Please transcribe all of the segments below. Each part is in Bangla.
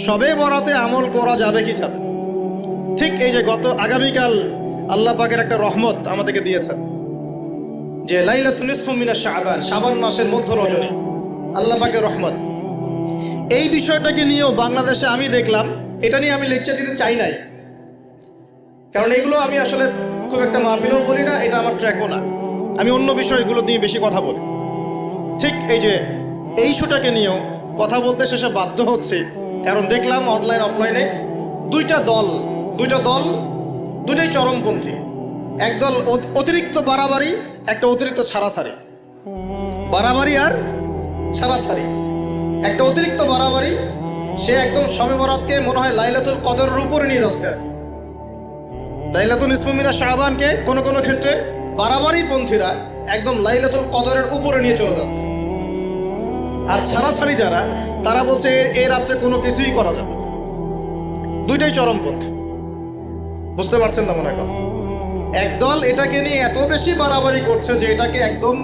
শবে বরাতে আমল করা যাবে কি যাবে না? ঠিক এই যে আগামীকাল আল্লাহ পাকের একটা রহমত আমাদেরকে দিয়েছেন যে লাইলাতুন নিসফু মিনাশ শাবান, শাবান মাসের মধ্য রজনী আল্লাহ পাকের রহমত। এই বিষয়টাকে নিয়েও বাংলাদেশে আমি দেখলাম, এটা নিয়ে আমি লেকচার দিতে চাই নাই, কারণ এগুলো আমি আসলে খুব একটা মাহফিলেও বলি না, এটা আমার ট্র্যাকও না। আমি অন্য বিষয়গুলো নিয়ে বেশি কথা বলি। ঠিক এই যে এই ইস্যুটাকে নিয়েও কথা বলতে শেষে বাধ্য হচ্ছে, কারণ দেখলাম অনলাইন অফলাইনে দুইটা দল দুটাই চরমপন্থী। একদল অতিরিক্ত বাড়াবাড়ি, একটা অতিরিক্ত ছাড়াছাড়ি। বাড়াবাড়ি আর ছাড়াছাড়ি। একটা অতিরিক্ত বাড়াবাড়ি, সে একদম শবে বরাতকে মনে হয় লাইলাতুল কদরের উপরে নিয়ে যাচ্ছে। লাইলাতুল নিসফু মিনাশ শাবানকে কোনো কোনো ক্ষেত্রে বাড়াবাড়ি পন্থীরা একদম লাইলাতুল কদরের উপরে নিয়ে চলে যাচ্ছে। আর ছাড়াছাড়ি যারা, তারা বলছে এই রাত্রে কোনো কিছুই করা যাবে না। দুইটাই চরমপন্থী, বুঝতে পারছেন না মনে হয় কথা। একদল এটাকে নিয়ে এত বেশি বাড়াবাড়ি করছে যে এটাকে একদম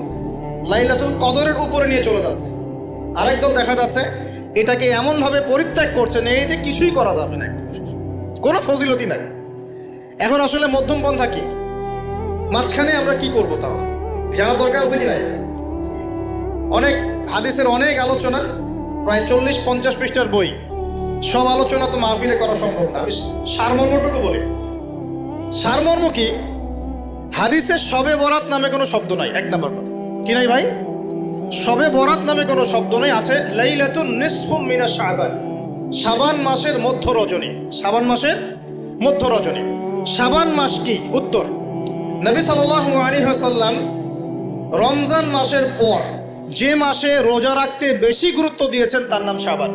লাইলাতুল কদরের উপরে নিয়ে চলে যাচ্ছে। আরেক দল দেখা যাচ্ছে এটাকে এমনভাবে পরিত্যাগ করছে না, এতে কিছুই করা যাবে না, একদম কোনো ফজিলতি নাই। এখন আসলে মধ্যম পন্থা কি? মাঝখানে আমরা কি করব তাও জানার দরকার আছে কি নাই? অনেক হাদিসের অনেক আলোচনা, প্রায় 40-50 পৃষ্ঠার বই, সব আলোচনা তো মাহফিলে করা সম্ভব না। আমি সারমর্মটুকু বলি। সারমর্ম কি? হাদিসের শবে বরাত নামে কোনো শব্দ নাই, এক নম্বর কথা। কি নাই ভাই? শবে বরাত নামে কোনো শব্দ নেই। আছে লাইলাতুন নিসফু মিনাশ শাবান, শাবান মাসের মধ্য রজনী। শাবান মাসের মধ্য রজনী। শাবান মাস কি? উত্তর, নবী সাল্লাল্লাহু আলাইহি ওয়াসাল্লাম রমজান মাসের পর যে মাসে রোজা রাখতে বেশি গুরুত্ব দিয়েছেন তার নাম শাবান।